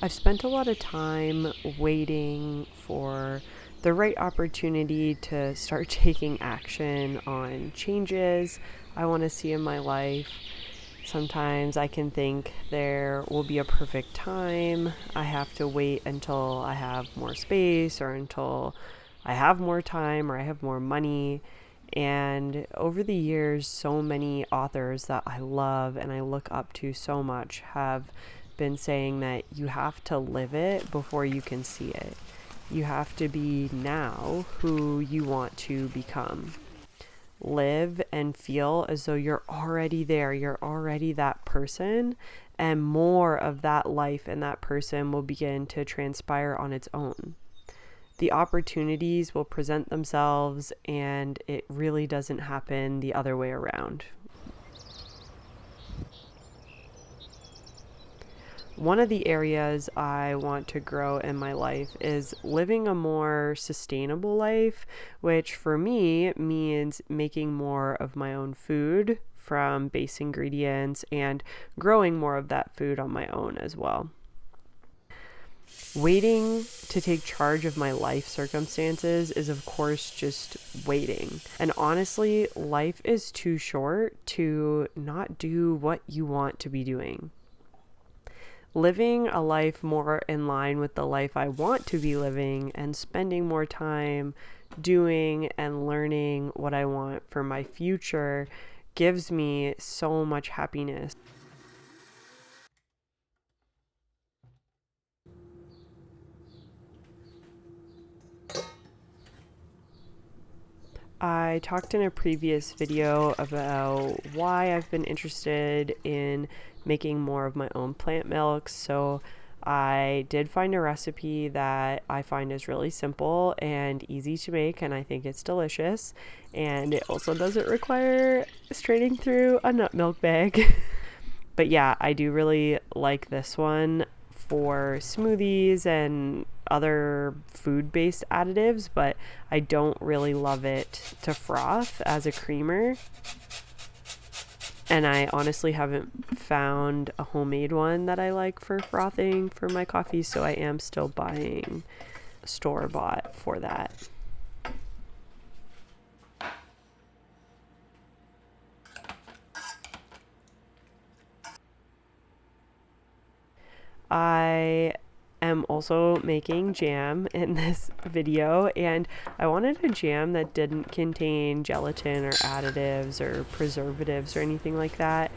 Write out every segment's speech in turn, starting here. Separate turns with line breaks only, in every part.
I've spent a lot of time waiting for the right opportunity to start taking action on changes I want to see in my life. Sometimes I can think there will be a perfect time. I have to wait until I have more space or until I have more time or I have more money. And over the years, so many authors that I love and I look up to so much have been saying that you have to live it before you can see it. You have to be now who you want to become. Live and feel as though you're already there, you're already that person, and more of that life and that person will begin to transpire on its own. The opportunities will present themselves, and it really doesn't happen the other way around. One of the areas I want to grow in my life is living a more sustainable life, which for me means making more of my own food from base ingredients and growing more of that food on my own as well. Waiting to take charge of my life circumstances is, of course, just waiting. And honestly, life is too short to not do what you want to be doing. Living a life more in line with the life I want to be living and spending more time doing and learning what I want for my future gives me so much happiness. I talked in a previous video about why I've been interested in making more of my own plant milks. So I did find a recipe that I find is really simple and easy to make, and I think it's delicious. And it also doesn't require straining through a nut milk bag. But yeah, I do really like this one for smoothies and other food-based additives, but I don't really love it to froth as a creamer. And I honestly haven't found a homemade one that I like for frothing for my coffee, so I am still buying store-bought for that. I am also making jam in this video, and I wanted a jam that didn't contain gelatin or additives or preservatives or anything like that.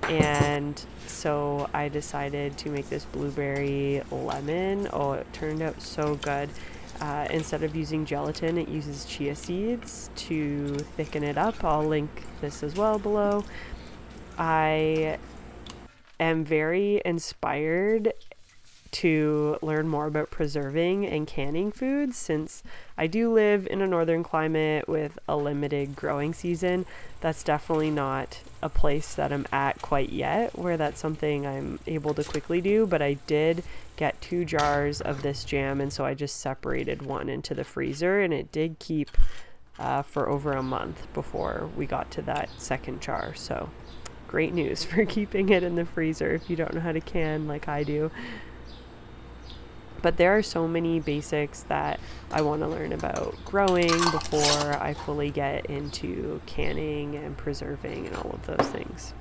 And so I decided to make this blueberry lemon. Oh, it turned out so good. Instead of using gelatin, it uses chia seeds to thicken it up. I'll link this as well below. I am very inspired to learn more about preserving and canning foods since I do live in a northern climate with a limited growing season. That's definitely not a place that I'm at quite yet where that's something I'm able to quickly do, but I did get 2 jars of this jam, and so I just separated one into the freezer, and it did keep for over a month before we got to that second jar. So great news for keeping it in the freezer if you don't know how to can like I do. But there are so many basics that I want to learn about growing before I fully get into canning and preserving and all of those things.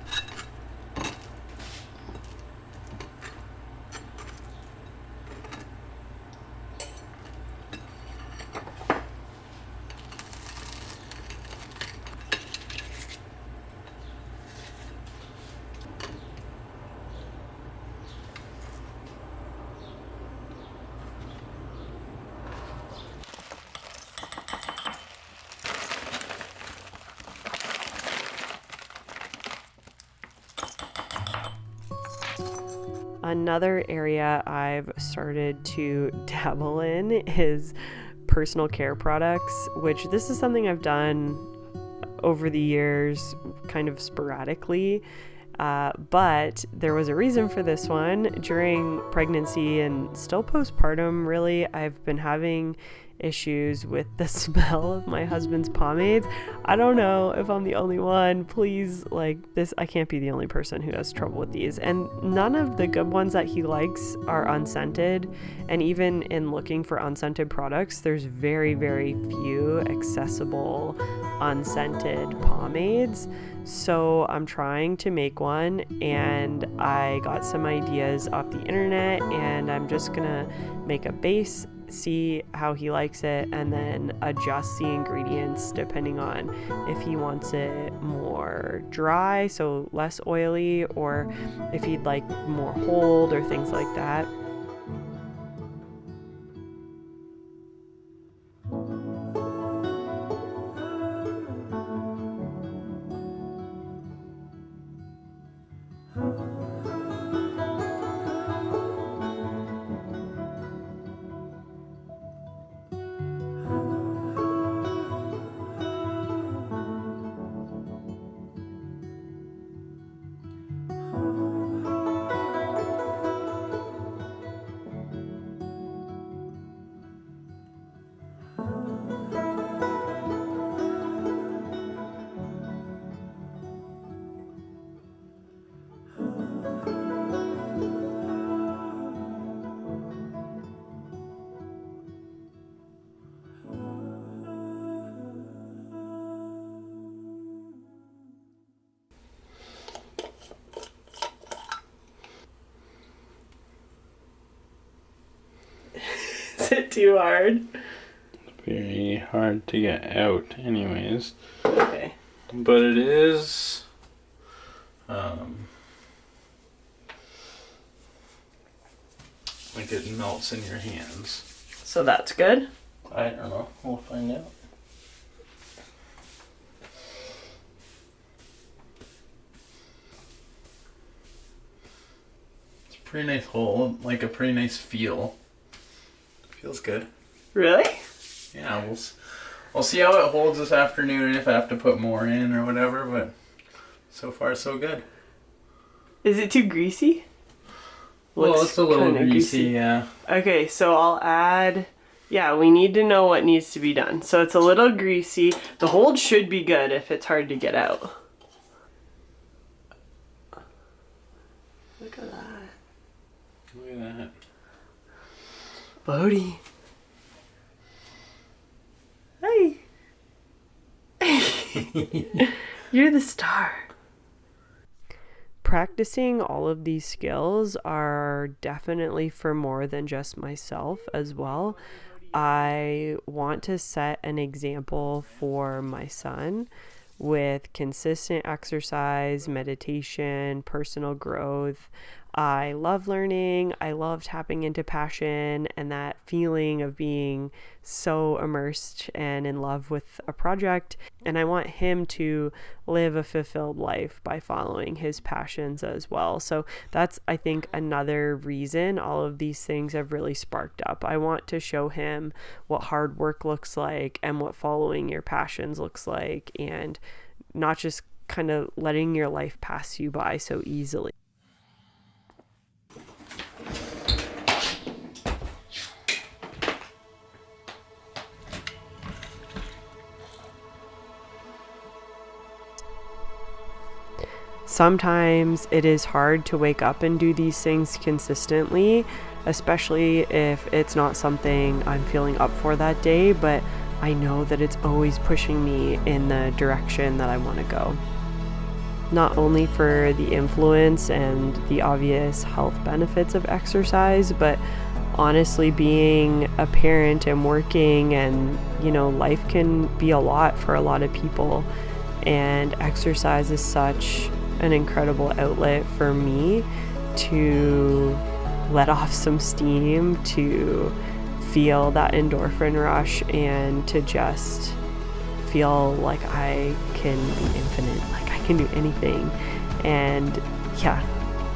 Another area I've started to dabble in is personal care products, which this is something I've done over the years kind of sporadically. But there was a reason for this one. During pregnancy and still postpartum, really, I've been having issues with the smell of my husband's pomades. I don't know if I'm the only one. Please, like this, I can't be the only person who has trouble with these. And none of the good ones that he likes are unscented. And even in looking for unscented products, there's very, very few accessible unscented pomades. So I'm trying to make one, and I got some ideas off the internet, and I'm just gonna make a base, see how he likes it, and then adjust the ingredients depending on if he wants it more dry, so less oily, or if he'd like more hold or things like that. Is it too hard?
Very hard to get out anyways.
Okay.
But it is like it melts in your hands.
So that's good?
I don't know. We'll find out. It's a pretty nice hold, like a pretty nice feel. Feels good.
Really?
Yeah, we'll see how it holds this afternoon and if I have to put more in or whatever, but so far so good.
Is it too greasy?
Well, it's a little greasy, yeah.
Okay, so I'll add... Yeah, we need to know what needs to be done. So it's a little greasy. The hold should be good if it's hard to get out. Look at that.
Look at that.
Bodhi. Hey. You're the star. Practicing all of these skills are definitely for more than just myself as well. I want to set an example for my son with consistent exercise, meditation, personal growth. I love learning. I love tapping into passion and that feeling of being so immersed and in love with a project. And I want him to live a fulfilled life by following his passions as well. So that's, I think, another reason all of these things have really sparked up. I want to show him what hard work looks like and what following your passions looks like, and not just kind of letting your life pass you by so easily. Sometimes it is hard to wake up and do these things consistently, especially if it's not something I'm feeling up for that day, but I know that it's always pushing me in the direction that I want to go. Not only for the influence and the obvious health benefits of exercise, but honestly, being a parent and working, and life can be a lot for a lot of people, and exercise is such an incredible outlet for me to let off some steam, to feel that endorphin rush, and to just feel like I can be infinite, like I can do anything. And yeah,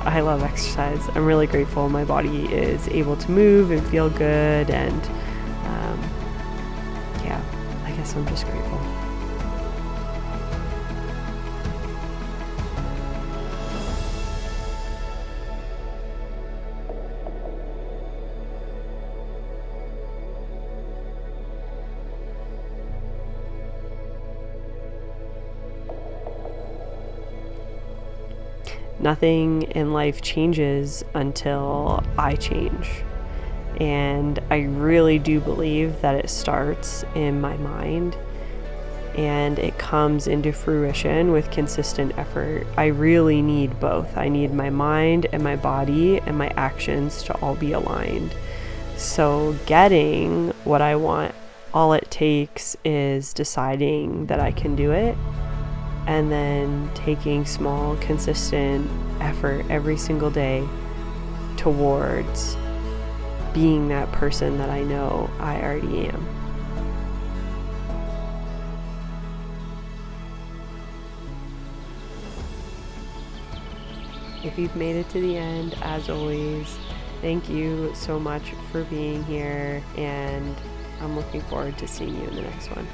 I love exercise. I'm really grateful my body is able to move and feel good, and yeah, I guess I'm just grateful. nothing in life changes until I change. And I really do believe that it starts in my mind and it comes into fruition with consistent effort. I really need both. I need my mind and my body and my actions to all be aligned. So getting what I want, all it takes is deciding that I can do it, and then taking small, consistent effort every single day towards being that person that I know I already am. If you've made it to the end, as always, thank you so much for being here, and I'm looking forward to seeing you in the next one.